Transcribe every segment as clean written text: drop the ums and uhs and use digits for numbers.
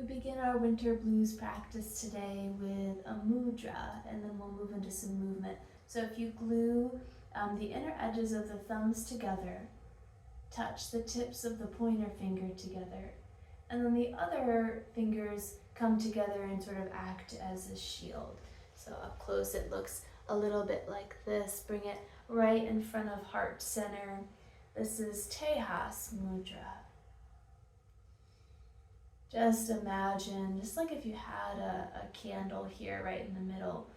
We begin our winter blues practice today with a mudra, and then we'll move into some movement. So if you glue the inner edges of the thumbs together, touch the tips of the pointer finger together, and then the other fingers come together and sort of act as a shield. So up close it looks a little bit like this. Bring it right in front of heart center. This is Tejas Mudra. Just imagine, just like if you had a candle here right in the middle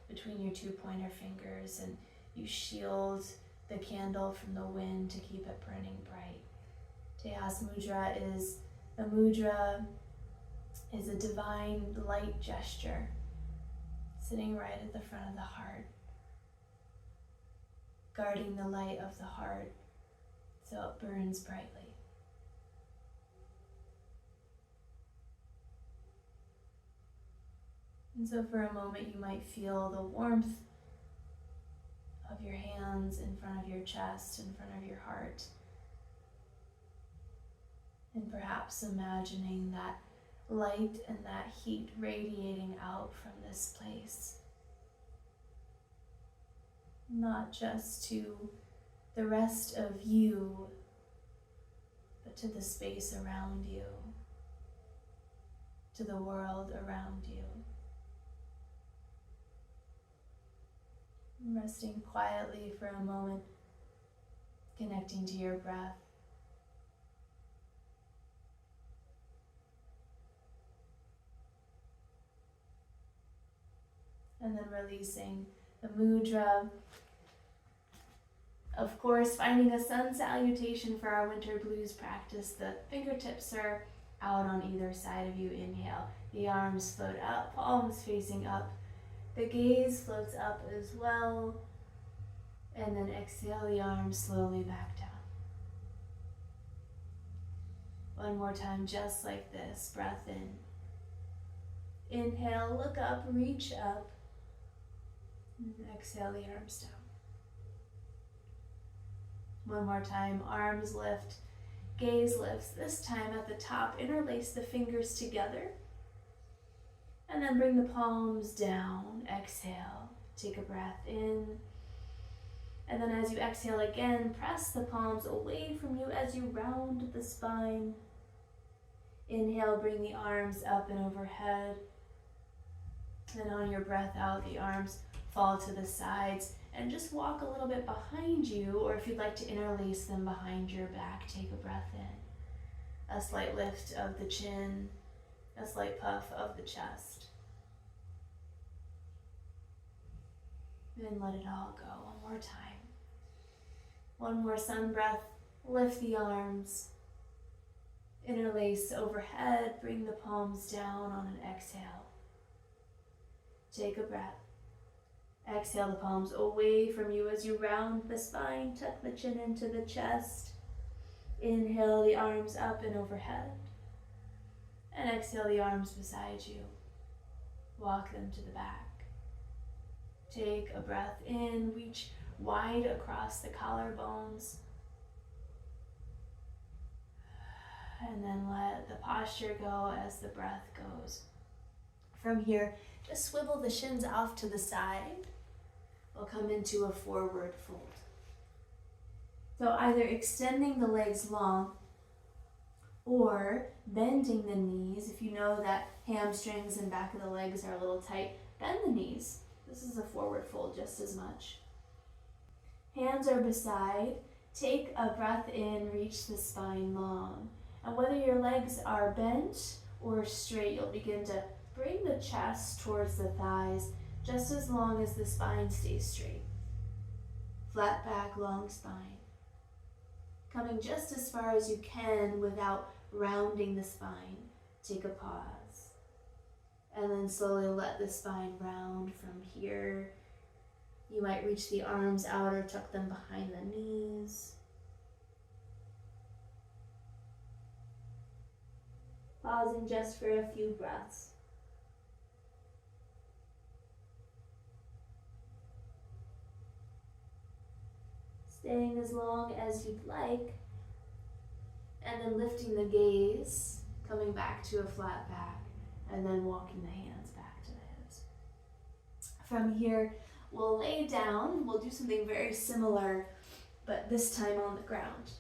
between your two pointer fingers, and you shield the candle from the wind to keep it burning bright. Tejas Mudra is a divine light gesture sitting right at the front of the heart, guarding the light of the heart so it burns brightly. And so for a moment you might feel the warmth of your hands in front of your chest, in front of your heart. And perhaps imagining that light and that heat radiating out from this place. Not just to the rest of you, but to the space around you, to the world around you. Resting quietly for a moment, connecting to your breath. And then releasing the mudra. Of course, finding a sun salutation for our winter blues practice. The fingertips are out on either side of you. Inhale, the arms float up, palms facing up. The gaze floats up as well, and then exhale the arms slowly back down. One more time, just like this, breath in. Inhale, look up, reach up, and exhale the arms down. One more time, arms lift, gaze lifts, this time at the top, interlace the fingers together. And then bring the palms down, exhale, take a breath in. And then as you exhale again, press the palms away from you as you round the spine. Inhale, bring the arms up and overhead. And on your breath out, the arms fall to the sides. And just walk a little bit behind you, or if you'd like to interlace them behind your back, take a breath in. A slight lift of the chin, a slight puff of the chest. And let it all go. One more time. One more sun breath. Lift the arms. Interlace overhead. Bring the palms down on an exhale. Take a breath. Exhale the palms away from you as you round the spine. Tuck the chin into the chest. Inhale the arms up and overhead. And exhale the arms beside you. Walk them to the back. Take a breath in, reach wide across the collarbones. And then let the posture go as the breath goes. From here, just swivel the shins off to the side. We'll come into a forward fold. So either extending the legs long or bending the knees. If you know that hamstrings and back of the legs are a little tight, bend the knees. This is a forward fold just as much. Hands are beside. Take a breath in, reach the spine long. And whether your legs are bent or straight, you'll begin to bring the chest towards the thighs just as long as the spine stays straight. Flat back, long spine. Coming just as far as you can without rounding the spine. Take a pause. And then slowly let the spine round from here. You might reach the arms out or tuck them behind the knees. Pausing just for a few breaths. Staying as long as you'd like. And then lifting the gaze, coming back to a flat back, and then walking the hands back to the hips. From here, we'll lay down. We'll do something very similar, but this time on the ground.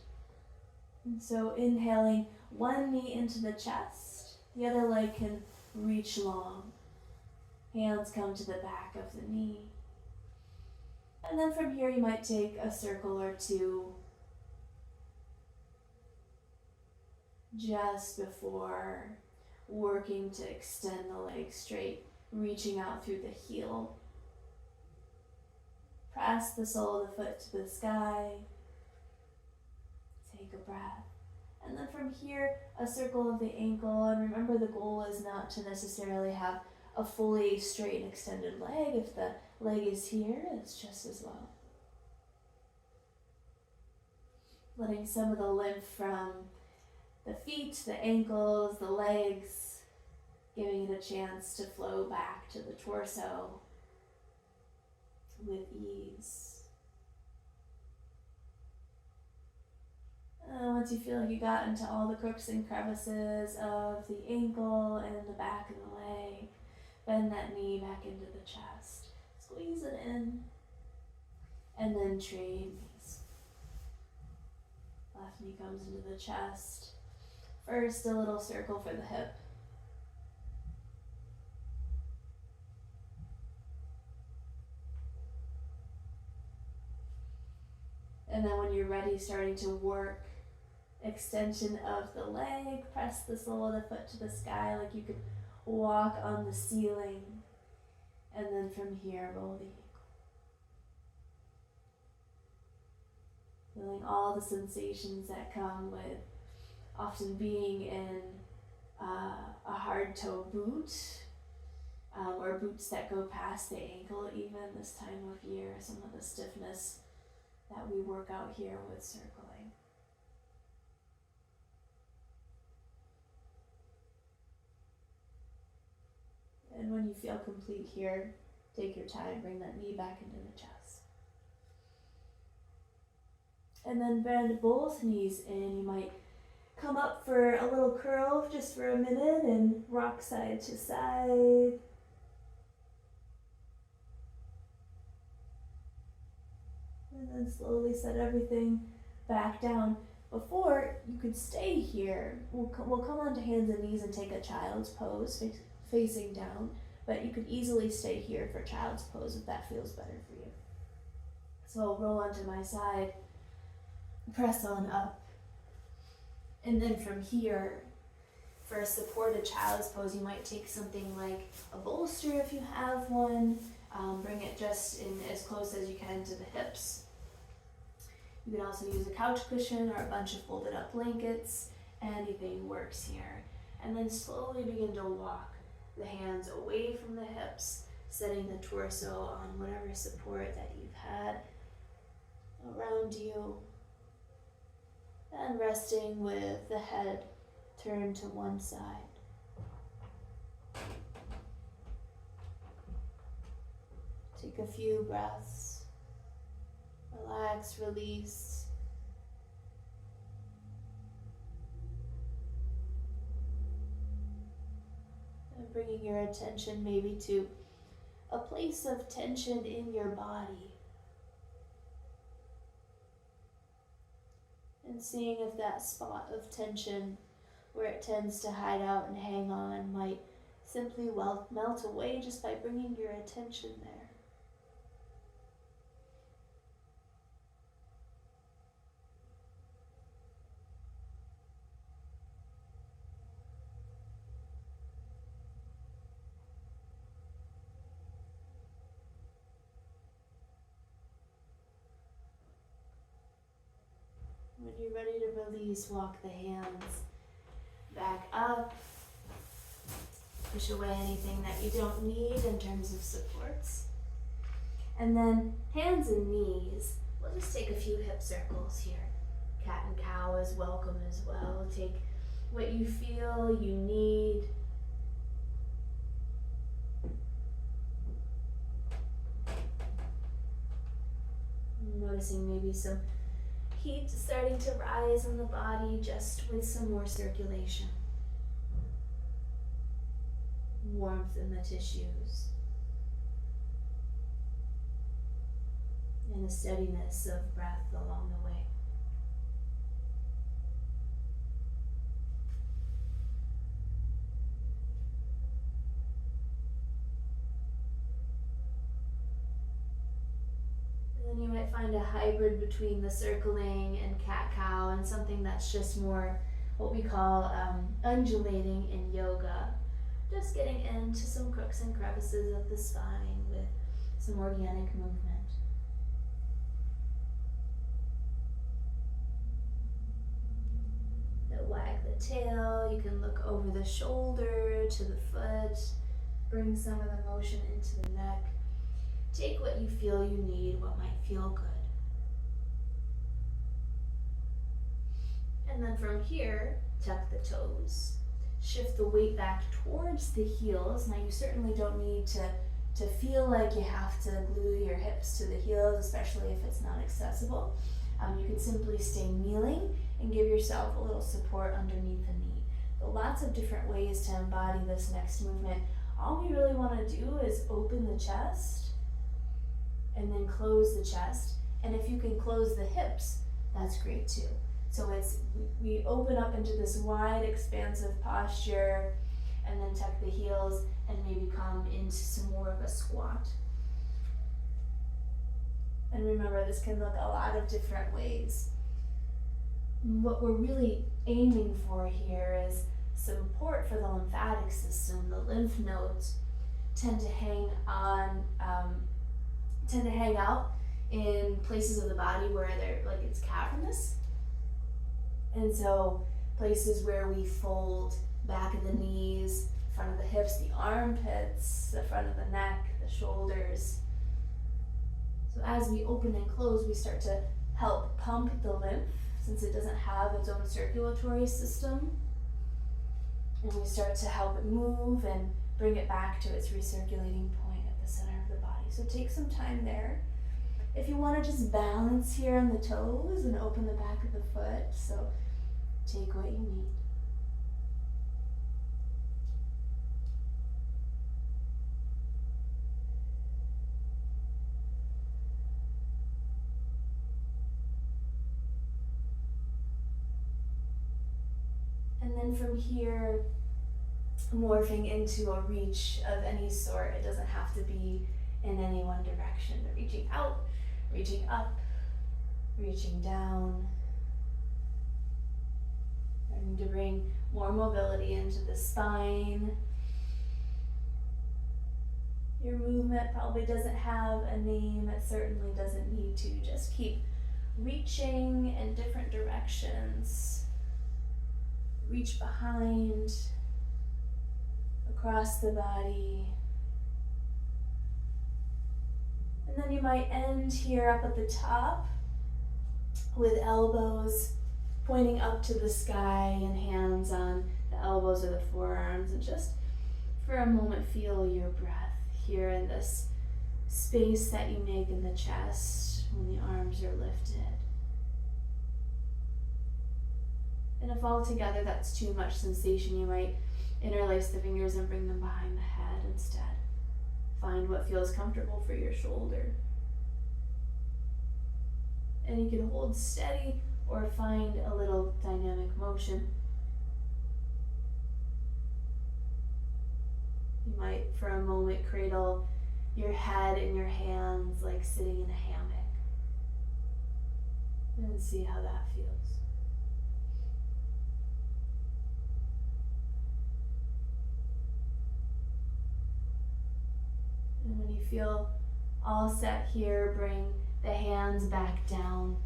And so inhaling, one knee into the chest, the other leg can reach long. Hands come to the back of the knee. And then from here you might take a circle or two just before working to extend the leg straight, reaching out through the heel. Press the sole of the foot to the sky. Take a breath. And then from here, a circle of the ankle. And remember, the goal is not to necessarily have a fully straight and extended leg. If the leg is here, it's just as well. Letting some of the lymph from the feet, the ankles, the legs, giving it a chance to flow back to the torso with ease. Once you feel like you got into all the crooks and crevices of the ankle and the back of the leg, bend that knee back into the chest. Squeeze it in. And then trade knees. Left knee comes into the chest. First, a little circle for the hip. And then when you're ready, starting to work extension of the leg, press the sole of the foot to the sky like you could walk on the ceiling. And then from here, roll the ankle. Feeling all the sensations that come with often being in a hard toe boot, or boots that go past the ankle even this time of year, some of the stiffness that we work out here with circling. And when you feel complete here, take your time, bring that knee back into the chest. And then bend both knees in. You might come up for a little curl just for a minute and rock side to side. And then slowly set everything back down. Before, you could stay here. We'll come onto hands and knees and take a child's pose, facing down. But you could easily stay here for child's pose if that feels better for you. So I'll roll onto my side, press on up. And then from here, for a supported child's pose, you might take something like a bolster if you have one. Bring it just in as close as you can to the hips. You can also use a couch cushion or a bunch of folded up blankets. Anything works here. And then slowly begin to walk the hands away from the hips, setting the torso on whatever support that you've had around you. And resting with the head turned to one side. Take a few breaths. Relax, release. And bringing your attention maybe to a place of tension in your body. And seeing if that spot of tension where it tends to hide out and hang on might simply melt away just by bringing your attention there. When you're ready to release, walk the hands back up. Push away anything that you don't need in terms of supports. And then hands and knees. We'll just take a few hip circles here. Cat and cow is welcome as well. Take what you feel you need. Noticing maybe some heat starting to rise in the body just with some more circulation. warmth in the tissues, and a steadiness of breath along the way. And then you might find a hybrid between the circling and cat-cow, and something that's just more what we call undulating in yoga. Just getting into some crooks and crevices of the spine with some organic movement. Wag the tail, you can look over the shoulder to the foot, bring some of the motion into the neck. Take what you feel you need, what might feel good. And then from here, tuck the toes. Shift the weight back towards the heels. Now you certainly don't need to feel like you have to glue your hips to the heels, especially if it's not accessible. You can simply stay kneeling and give yourself a little support underneath the knee. But lots of different ways to embody this next movement. All we really want to do is open the chest and then close the chest. And if you can close the hips, that's great too. So we open up into this wide, expansive posture, and then tuck the heels and maybe come into some more of a squat. And remember, this can look a lot of different ways. What we're really aiming for here is support for the lymphatic system. The lymph nodes tend to hang out in places of the body where they're like it's cavernous. And so places where we fold back of the knees, front of the hips, the armpits, the front of the neck, the shoulders. So as we open and close, we start to help pump the lymph since it doesn't have its own circulatory system. And we start to help it move and bring it back to its recirculating point at the center of the body. So take some time there. If you want to just balance here on the toes and open the back of the foot, so take what you need. And then from here, morphing into a reach of any sort. It doesn't have to be in any one direction. Reaching out, reaching up, reaching down. Learning to bring more mobility into the spine. Your movement probably doesn't have a name. It certainly doesn't need to. Just keep reaching in different directions. Reach behind, across the body. And then you might end here up at the top with elbows pointing up to the sky and hands on the elbows or the forearms, and just for a moment feel your breath here in this space that you make in the chest when the arms are lifted. And if altogether that's too much sensation, you might interlace the fingers and bring them behind the head instead. Find what feels comfortable for your shoulder. And you can hold steady or find a little dynamic motion. You might, for a moment, cradle your head in your hands like sitting in a hammock. And see how that feels. And when you feel all set here, bring the hands back down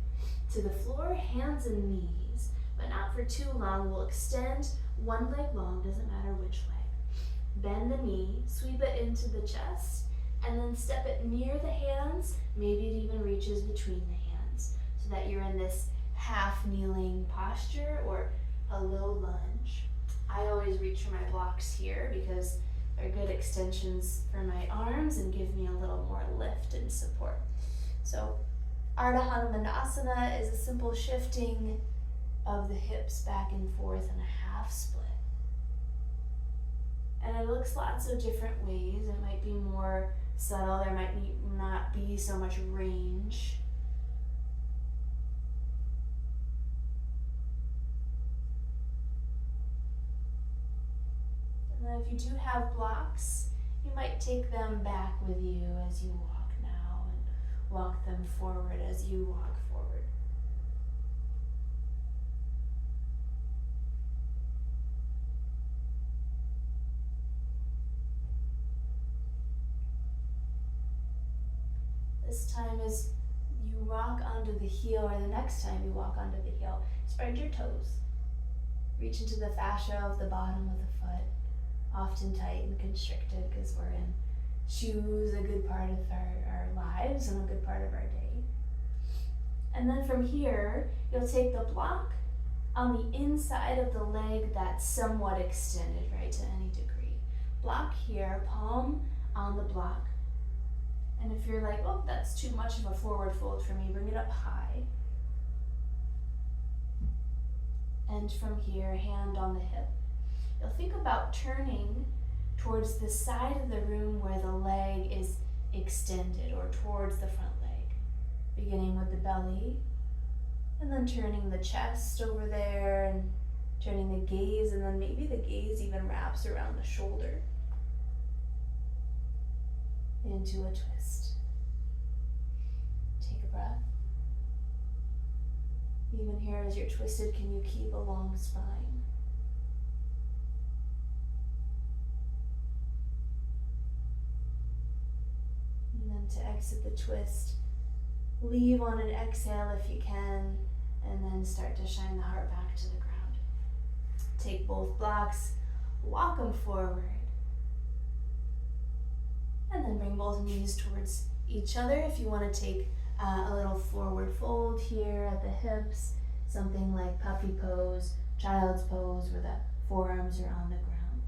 to the floor, hands and knees, but not for too long. We'll extend one leg long, doesn't matter which leg. Bend the knee, sweep it into the chest, and then step it near the hands. Maybe it even reaches between the hands, so that you're in this half kneeling posture or a low lunge. I always reach for my blocks here because they're good extensions for my arms and give me a little more lift and support. So Ardha Hanumanasana is a simple shifting of the hips back and forth in a half split. And it looks lots of different ways. It might be more subtle, there might not be so much range. And then if you do have blocks, you might take them back with you as you walk now and walk them forward as you walk forward. This time as you walk onto the heel, or the next time you walk onto the heel, spread your toes. Reach into the fascia of the bottom of the foot, often tight and constricted because we're in shoes a good part of our lives and a good part of our day. And then from here, you'll take the block on the inside of the leg that's somewhat extended, right, to any degree. Block here, palm on the block. And if you're like, oh, that's too much of a forward fold for me, bring it up high. And from here, hand on the hip. You'll think about turning towards the side of the room where the leg is extended, or towards the front leg. Beginning with the belly, and then turning the chest over there, and turning the gaze, and then maybe the gaze even wraps around the shoulder. Into a twist. Take a breath. Even here as you're twisted, can you keep a long spine? And then to exit the twist, leave on an exhale if you can, and then start to shine the heart back to the ground. Take both blocks, walk them forward. And then bring both knees towards each other. If you want to take a little forward fold here at the hips, something like puppy pose, child's pose, where the forearms are on the ground.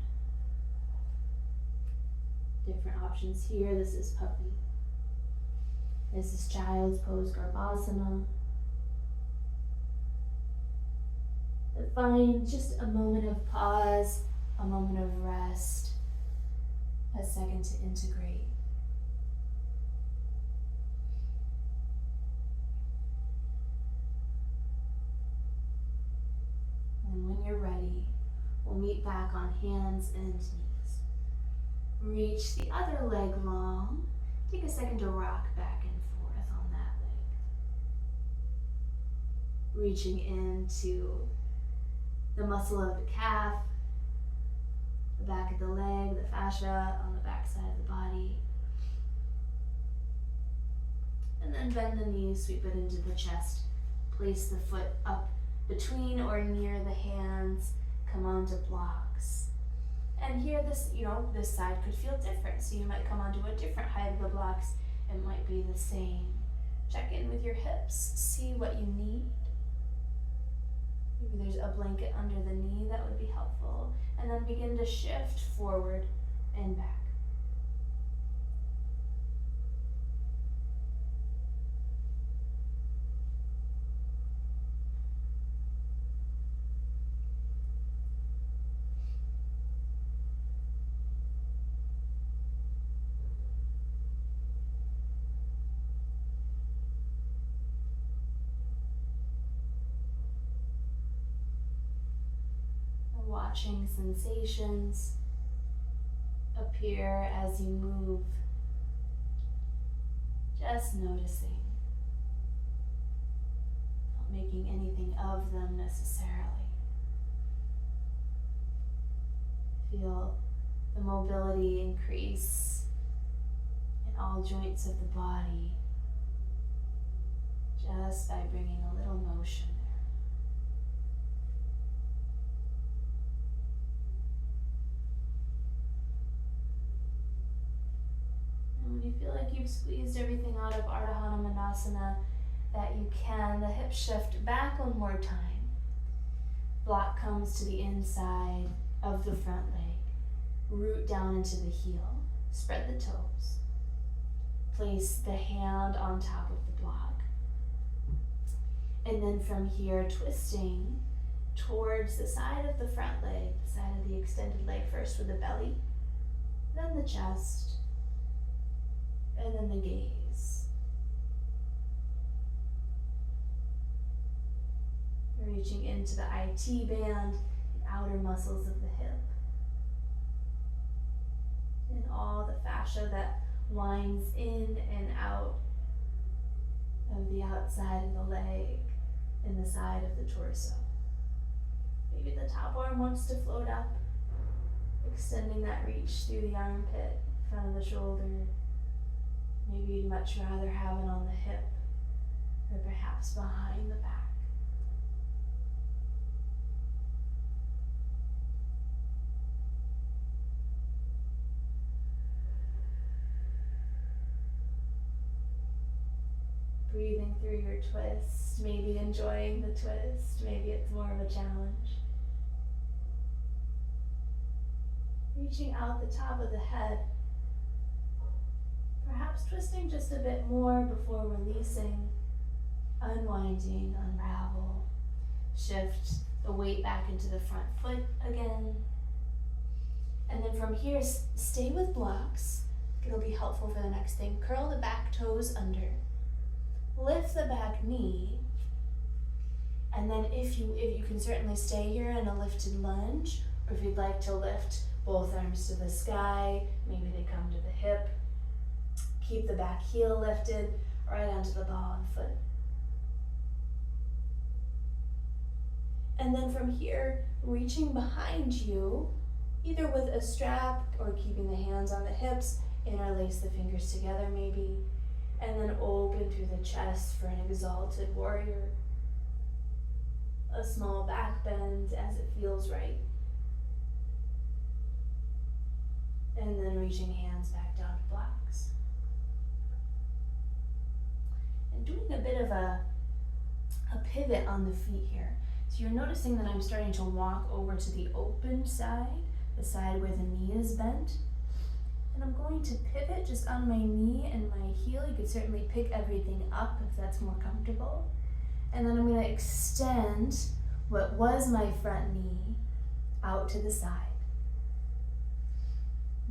Different options here. This is puppy. This is child's pose, Garbhasana. But find just a moment of pause, a moment of rest, a second to integrate. And when you're ready, we'll meet back on hands and knees. Reach the other leg long. Take a second to rock back and forth on that leg. Reaching into the muscle of the calf, the back of the leg, the fascia on the back side of the body. And then bend the knees, sweep it into the chest. Place the foot up between or near the hands. Come onto blocks. And here this side could feel different. So you might come onto a different height of the blocks. It might be the same. Check in with your hips. See what you need. Maybe there's a blanket under the knee that would be helpful. And then begin to shift forward and back. Watching sensations appear as you move, just noticing, not making anything of them necessarily. Feel the mobility increase in all joints of the body just by bringing a little motion. When you feel like you've squeezed everything out of Ardha Hanumanasana that you can, the hips shift back one more time. Block comes to the inside of the front leg. Root down into the heel. Spread the toes. Place the hand on top of the block. And then from here, twisting, towards the side of the front leg, the side of the extended leg, first with the belly, then the chest, and then the gaze. Reaching into the IT band, the outer muscles of the hip, and all the fascia that winds in and out of the outside of the leg and the side of the torso. Maybe the top arm wants to float up, extending that reach through the armpit, front of the shoulder. Maybe you'd much rather have it on the hip, or perhaps behind the back. Breathing through your twist, maybe enjoying the twist, maybe it's more of a challenge. Reaching out the top of the head, perhaps twisting just a bit more before releasing, unwinding, unravel. Shift the weight back into the front foot again. And then from here, stay with blocks. It'll be helpful for the next thing. Curl the back toes under. Lift the back knee, and then if you can certainly stay here in a lifted lunge, or if you'd like to lift both arms to the sky, maybe they come to the hip. Keep the back heel lifted right onto the ball and foot. And then from here, reaching behind you, either with a strap or keeping the hands on the hips, interlace the fingers together maybe, and then open through the chest for an exalted warrior. A small back bend as it feels right. And then reaching hands back down to blocks. And doing a bit of a pivot on the feet here. So you're noticing that I'm starting to walk over to the open side, the side where the knee is bent. And I'm going to pivot just on my knee and my heel. You could certainly pick everything up if that's more comfortable. And then I'm going to extend what was my front knee out to the side.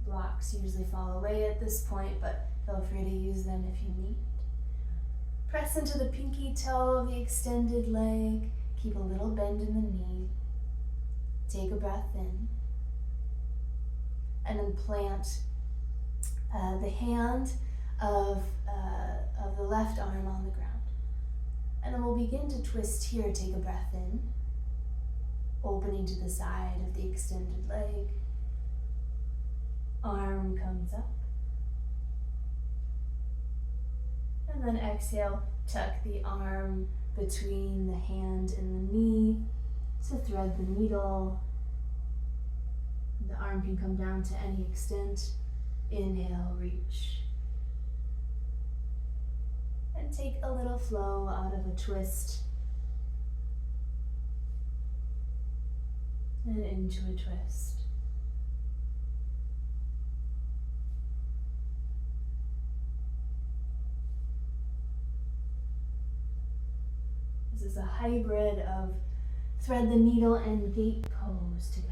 Blocks usually fall away at this point, but feel free to use them if you need. Press into the pinky toe of the extended leg. Keep a little bend in the knee. Take a breath in. And then plant the hand of the left arm on the ground. And then we'll begin to twist here. Take a breath in, opening to the side of the extended leg. Arm comes up. And then exhale, tuck the arm between the hand and the knee to thread the needle. The arm can come down to any extent. Inhale, reach. And take a little flow out of a twist and into a twist. This is a hybrid of thread the needle and gate pose together.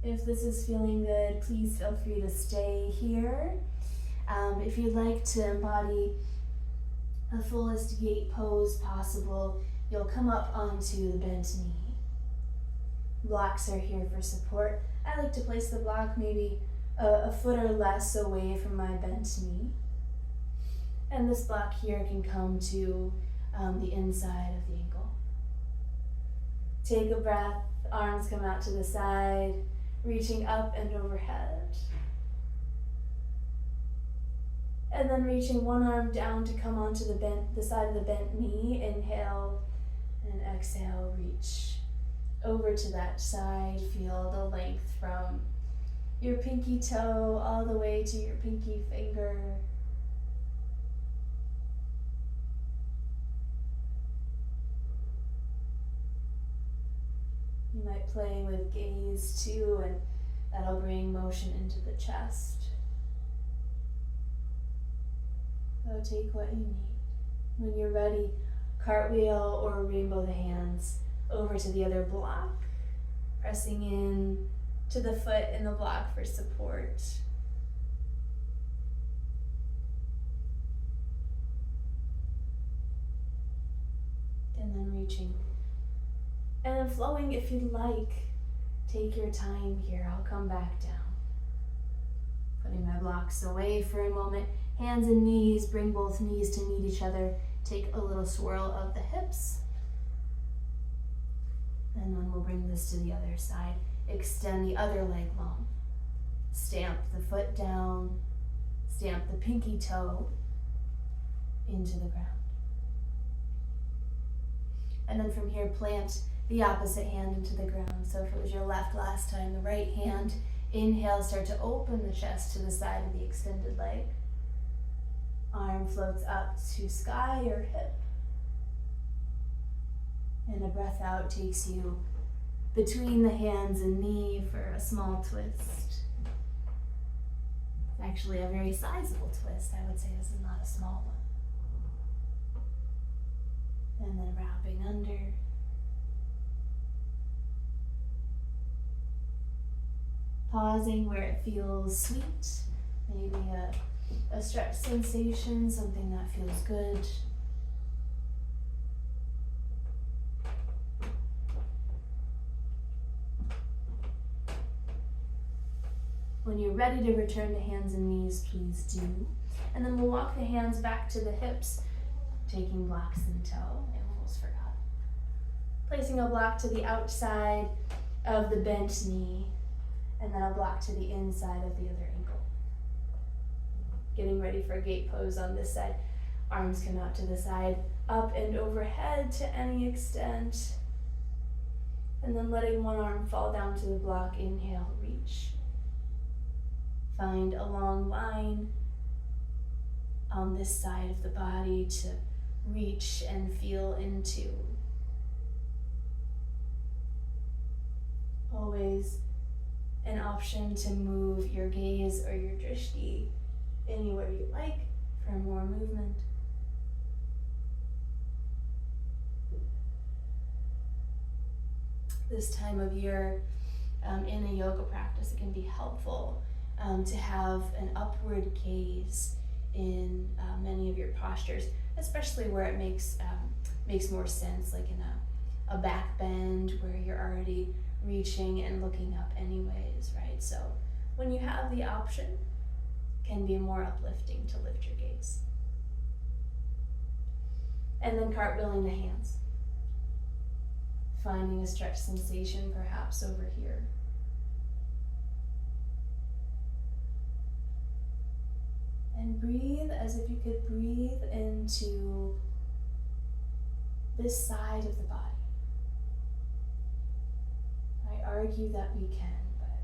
If this is feeling good, please feel free to stay here. If you'd like to embody the fullest gate pose possible, you'll come up onto the bent knee. Blocks are here for support. I like to place the block maybe a foot or less away from my bent knee. And this block here can come to the inside of the ankle. Take a breath, arms come out to the side, reaching up and overhead. And then reaching one arm down to come onto the side of the bent knee. Inhale and exhale, reach over to that side. Feel the length from your pinky toe all the way to your pinky finger. You might play with gaze too, and that'll bring motion into the chest. So take what you need. When you're ready, cartwheel or rainbow the hands over to the other block, pressing in to the foot in the block for support. And then reaching. And then flowing if you'd like. Take your time here. I'll come back down. Putting my blocks away for a moment. Hands and knees, bring both knees to meet each other. Take a little swirl of the hips. And then we'll bring this to the other side. Extend the other leg long. Stamp the foot down. Stamp the pinky toe into the ground. And then from here, plant the opposite hand into the ground. So if it was your left last time, the right hand. Inhale, start to open the chest to the side of the extended leg. Arm floats up to sky or hip. And a breath out takes you between the hands and knee for a small twist. It's actually a very sizable twist. I would say this is not a small one. And then wrapping under. Pausing where it feels sweet. Maybe a stretch sensation, something that feels good. When you're ready to return to hands and knees, please do. And then we'll walk the hands back to the hips, taking blocks in tow. I almost forgot. Placing a block to the outside of the bent knee, and then a block to the inside of the other ankle. Getting ready for a gate pose on this side. Arms come out to the side, up and overhead to any extent. And then letting one arm fall down to the block. Inhale, reach. Find a long line on this side of the body to reach and feel into. Always an option to move your gaze or your drishti anywhere you like for more movement. This time of year in a yoga practice, it can be helpful to have an upward gaze in many of your postures, especially where it makes more sense, like in a back bend where you're already reaching and looking up anyways, right? So when you have the option, it can be more uplifting to lift your gaze. And then cartwheeling the hands. Finding a stretch sensation perhaps over here. And breathe as if you could breathe into this side of the body. I argue that we can, but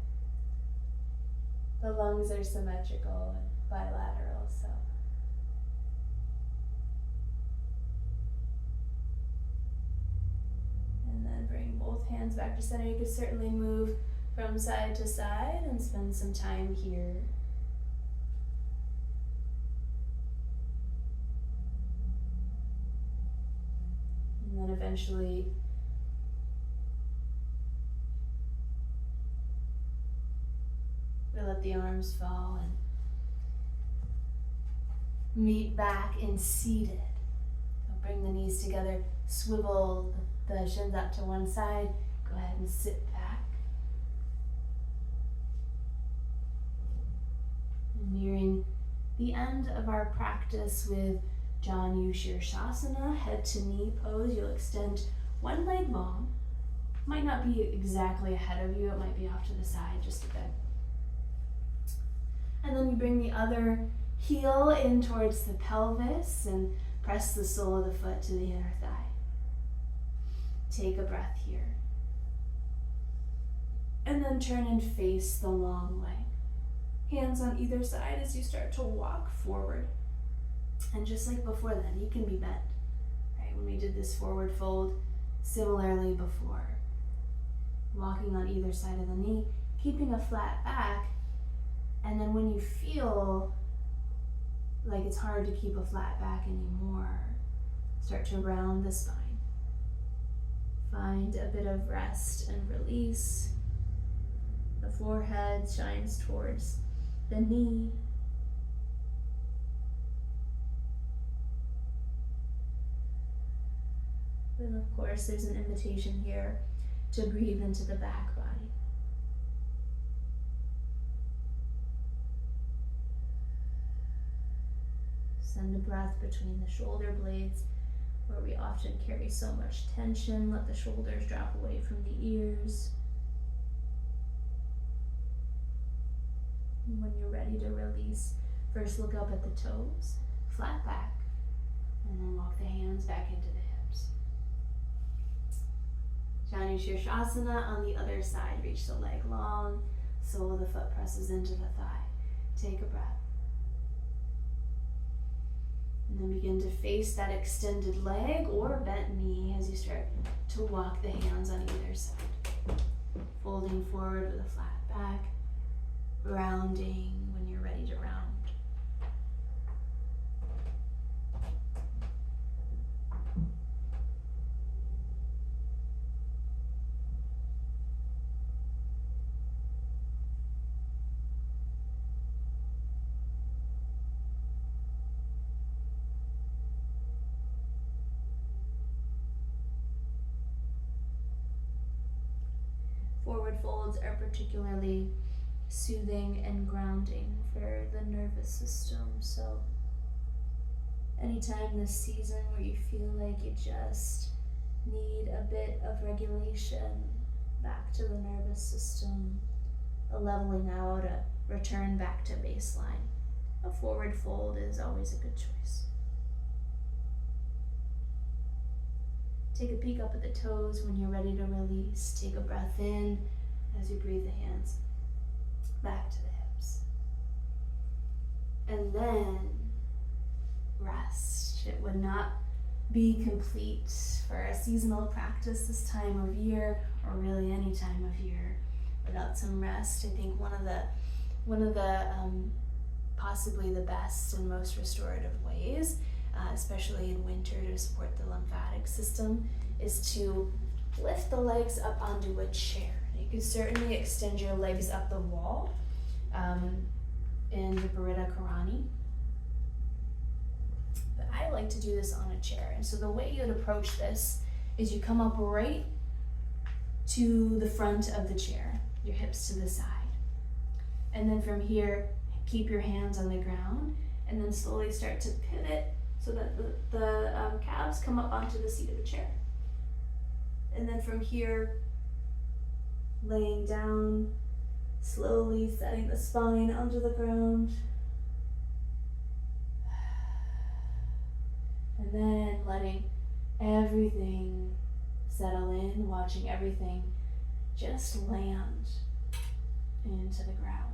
the lungs are symmetrical and bilateral, so. And then bring both hands back to center. You could certainly move from side to side and spend some time here. And then eventually we'll let the arms fall and meet back in seated. So bring the knees together, swivel the shins out to one side. Go ahead and sit back. And nearing the end of our practice with Janu Shirshasana, head to knee pose. You'll extend one leg long. Might not be exactly ahead of you, it might be off to the side just a bit. And then you bring the other heel in towards the pelvis and press the sole of the foot to the inner thigh. Take a breath here. And then turn and face the long leg. Hands on either side as you start to walk forward. And just like before then, you can be bent. Right? When we did this forward fold, similarly before. Walking on either side of the knee, keeping a flat back. And then when you feel like it's hard to keep a flat back anymore, Start to round the spine. Find a bit of rest and release. The forehead shines towards the knee. And of course, there's an invitation here to breathe into the back body. Send a breath between the shoulder blades, where we often carry so much tension. Let the shoulders drop away from the ears. And when you're ready to release, first look up at the toes, flat back, and then walk the hands back into the hips. Janu Shirshasana on the other side. Reach the leg long, sole of the foot presses into the thigh. Take a breath. And then begin to face that extended leg or bent knee as you start to walk the hands on either side. Folding forward with a flat back, rounding when you're ready to round. Forward folds are particularly soothing and grounding for the nervous system. So anytime this season where you feel like you just need a bit of regulation back to the nervous system, a leveling out, a return back to baseline, a forward fold is always a good choice. Take a peek up at the toes when you're ready to release. Take a breath in as you breathe the hands back to the hips. And then rest. It would not be complete for a seasonal practice this time of year, or really any time of year, without some rest. I think one of the possibly the best and most restorative ways, especially in winter to support the lymphatic system, is to lift the legs up onto a chair. You can certainly extend your legs up the wall in Viparita Karani. But I like to do this on a chair. And so the way you'd approach this is you come up right to the front of the chair, your hips to the side. And then from here, keep your hands on the ground and then slowly start to pivot so that the calves come up onto the seat of the chair. And then from here, laying down, slowly setting the spine onto the ground. And then letting everything settle in, watching everything just land into the ground.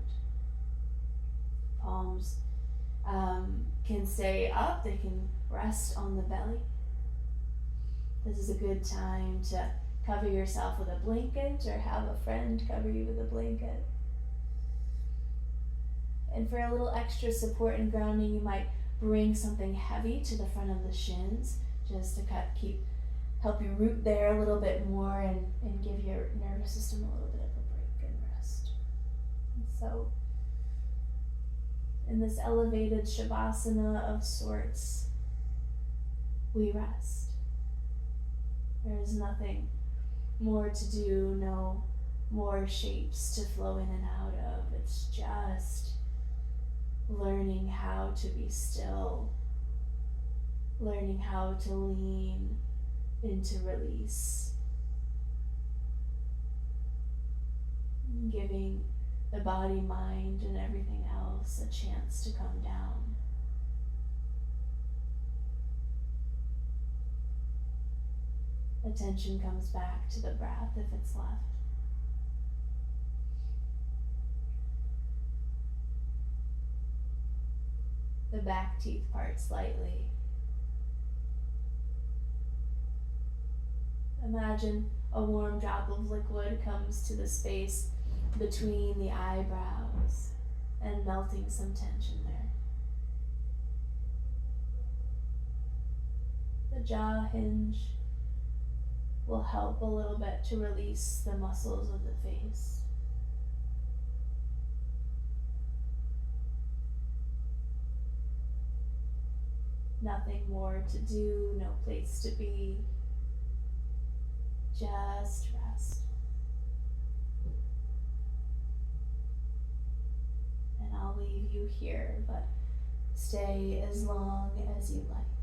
Palms can stay up, they can rest on the belly. This is a good time to cover yourself with a blanket or have a friend cover you with a blanket. And for a little extra support and grounding, you might bring something heavy to the front of the shins just to help you root there a little bit more and give your nervous system a little bit of a break and rest. And so in this elevated shavasana of sorts, we rest. There is nothing more to do, no more shapes to flow in and out of. It's just learning how to be still, learning how to lean into release, giving the body, mind, and everything else a chance to come down. Attention comes back to the breath if it's left. The back teeth part slightly. Imagine a warm drop of liquid comes to the space between the eyebrows and melting some tension there. The jaw hinge will help a little bit to release the muscles of the face. Nothing more to do, no place to be. Just rest. And I'll leave you here, but stay as long as you like.